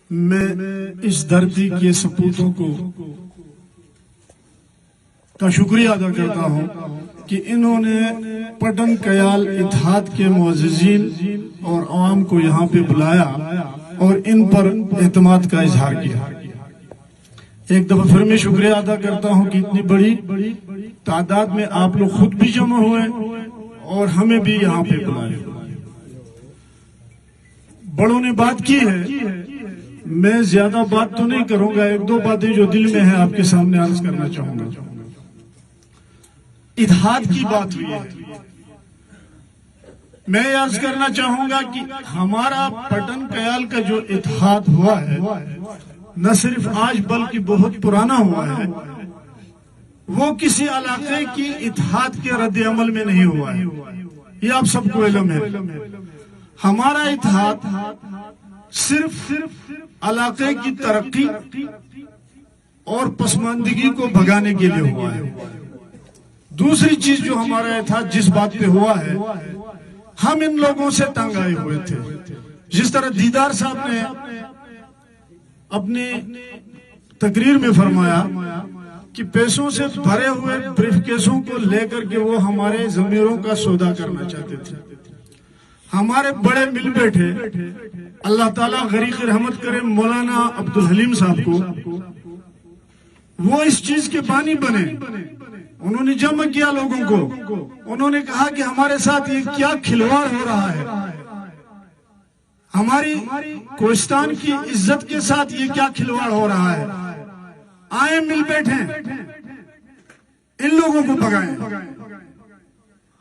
میں اس دھرتی کے سپوتوں کا شکریہ ادا کرتا ہوں کہ انہوں نے پٹن کیال اتحاد کے معززین اور عوام کو یہاں پہ بلایا اور ان پر اعتماد کا اظہار کیا۔ ایک دفعہ پھر میں شکریہ ادا کرتا ہوں کہ اتنی بڑی تعداد میں آپ لوگ خود بھی جمع ہوئے اور ہمیں بھی یہاں پہ بلائے۔ بڑوں نے بات کی ہے، میں زیادہ بات تو نہیں کروں گا، ایک دو باتیں جو دل میں ہیں آپ کے سامنے عرض کرنا چاہوں گا۔ اتحاد کی بات ہوئی ہے، میں عرض کرنا چاہوں گا کہ ہمارا پٹن کیال کا جو اتحاد ہوا ہے نہ صرف آج بلکہ بہت پرانا ہوا ہے، وہ کسی علاقے کی اتحاد کے رد عمل میں نہیں ہوا ہے، یہ آپ سب کو علم ہے۔ ہمارا اتحاد صرف علاقے کی ترقی اور پسماندگی کو بھگانے کے لیے ہوا ہے۔ دوسری چیز جو ہمارا اتحاد جس بات پہ ہوا ہے، ہم ان لوگوں سے تنگ آئے ہوئے تھے۔ جس طرح دیدار صاحب نے اپنی تقریر میں فرمایا کہ پیسوں سے بھرے ہوئے بریف کیسوں کو لے کر کے وہ ہمارے ضمیروں کا سودا کرنا چاہتے تھے۔ ہمارے بڑے مل بیٹھے، اللہ تعالیٰ غریق رحمت کرے مولانا عبدالحلیم صاحب کو، وہ اس چیز کے بانی بنے۔ انہوں نے جمع کیا لوگوں کو، انہوں نے کہا کہ ہمارے ساتھ یہ کیا کھلواڑ ہو رہا ہے، ہماری کوہستان کی عزت کے ساتھ یہ کیا کھلواڑ ہو رہا ہے، آئیں مل بیٹھیں، ان لوگوں کو بھگائیں۔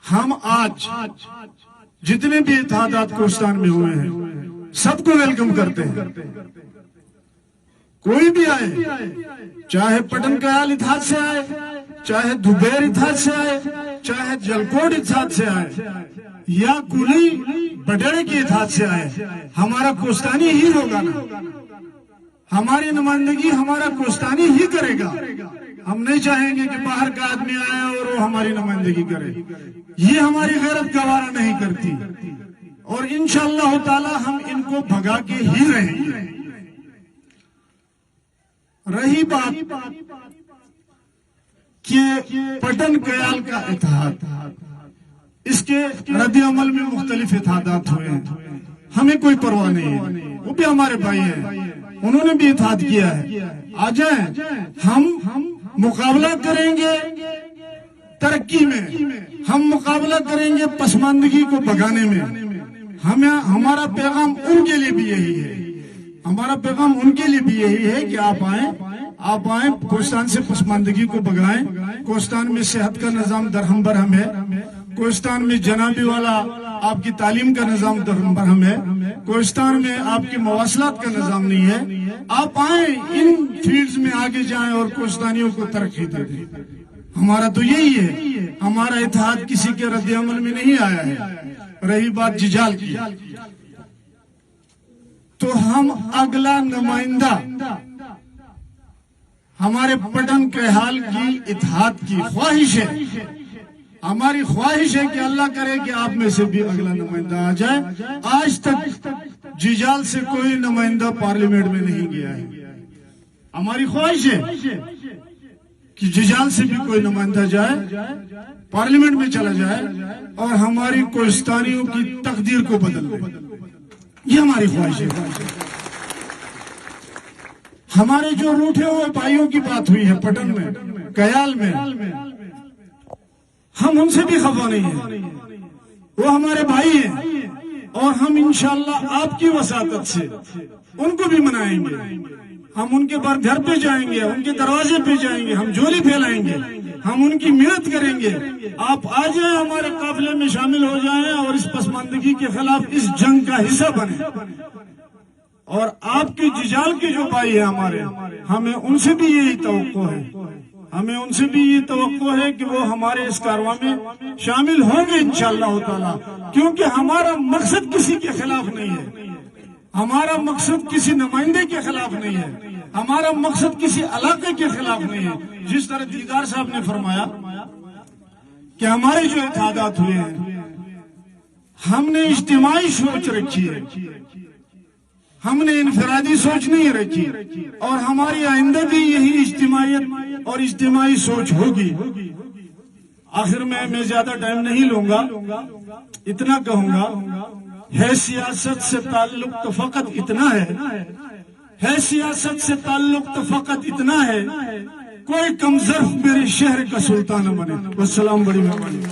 ہم آج جتنے بھی اتحادات کوہستان میں ہوئے ہیں سب کو ویلکم کرتے ہیں، کوئی بھی آئے، چاہے پٹن کیال اتحاد سے آئے، چاہے دھبیر اتحاد سے آئے، چاہے جلکوٹ اتحاد سے آئے یا کولی بڈیرے کی اتحاد سے آئے، ہمارا کوہستانی ہی ہوگا نا، ہماری نمائندگی ہمارا کوہستانی ہی کرے گا۔ ہم نہیں چاہیں گے کہ باہر کا آدمی آئے اور وہ ہماری نمائندگی کرے، یہ ہماری غیرت گوارا نہیں کرتی، اور انشاءاللہ تعالی ہم ان کو بھگا کے ہی رہیں گے۔ رہی بات کہ پٹن کیال کا اتحاد، اس کے رد عمل میں مختلف اتحادات ہوئے ہیں، ہمیں کوئی پرواہ نہیں ہے، وہ بھی ہمارے بھائی ہیں، انہوں نے بھی اتحاد کیا ہے۔ آ جائیں، ہم مقابلہ کریں گے ترقی میں، ہم مقابلہ کریں گے پسماندگی کو بھگانے میں۔ ہمارا پیغام ان کے لیے بھی یہی ہے، ہمارا پیغام ان کے لیے بھی یہی ہے کہ آپ آئیں، کوہستان سے پسماندگی کو بھگائیں۔ کوہستان میں صحت کا نظام درہم برہم ہے، کوہستان میں جنابی والا آپ کی تعلیم کا نظام درہم برہم ہے، کوہستان میں آپ کی مواصلات کا نظام نہیں ہے۔ آپ آئیں، ان فیلڈز میں آگے جائیں اور کوہستانیوں کو ترقی دے دیں۔ ہمارا تو یہی ہے، ہمارا اتحاد کسی کے رد عمل میں نہیں آیا ہے۔ رہی بات ججال کی، تو ہم اگلا نمائندہ ہمارے پٹن کیال کی اتحاد کی خواہش ہے، ہماری خواہش ہے کہ اللہ کرے کہ آپ میں سے بھی اگلا نمائندہ آ جائے۔ آج تک ججال سے کوئی نمائندہ پارلیمنٹ میں نہیں گیا ہے، ہماری خواہش ہے کہ ججال سے بھی کوئی نمائندہ جائے، پارلیمنٹ میں چلا جائے اور ہماری کوہستانیوں کی تقدیر کو بدل دے، یہ ہماری خواہش ہے۔ ہمارے جو روٹھے ہوئے بھائیوں کی بات ہوئی ہے پٹن میں، کیال میں، ہم ان سے بھی خفا نہیں ہیں، وہ ہمارے بھائی ہیں، اور ہم انشاءاللہ آپ کی وساطت سے ان کو بھی منائیں گے۔ ہم ان کے گھر پہ جائیں گے، ان کے دروازے پہ جائیں گے، ہم جھولی پھیلائیں گے، ہم ان کی مدد کریں گے۔ آپ آ جائیں، ہمارے قافلے میں شامل ہو جائیں اور اس پسماندگی کے خلاف اس جنگ کا حصہ بنیں۔ اور آپ کے ججال کے جو بھائی ہیں ہمارے، ہمیں ان سے بھی یہی توقع ہے، ہمیں ان سے بھی یہ توقع ہے کہ وہ ہمارے اس کارواں میں شامل ہوں گے انشاءاللہ تعالی، کیونکہ ہمارا مقصد کسی کے خلاف نہیں ہے، ہمارا مقصد کسی نمائندے کے خلاف نہیں ہے، ہمارا مقصد کسی علاقے کے خلاف نہیں ہے۔ جس طرح دیدار صاحب نے فرمایا کہ ہمارے جو اتحادات ہوئے ہیں، ہم نے اجتماعی سوچ رکھی ہے، ہم نے انفرادی سوچ نہیں رکھی، اور ہماری آئندہ بھی یہی اجتماعیت اور اجتماعی سوچ ہوگی۔ آخر میں زیادہ ٹائم نہیں لوں گا، اتنا کہوں گا، ہے سیاست سے تعلق تو فقط اتنا ہے سیاست سے تعلق تو فقط اتنا ہے، کوئی کم ظرف میرے شہر کا سلطان بنے۔ والسلام، بڑی مہربانی۔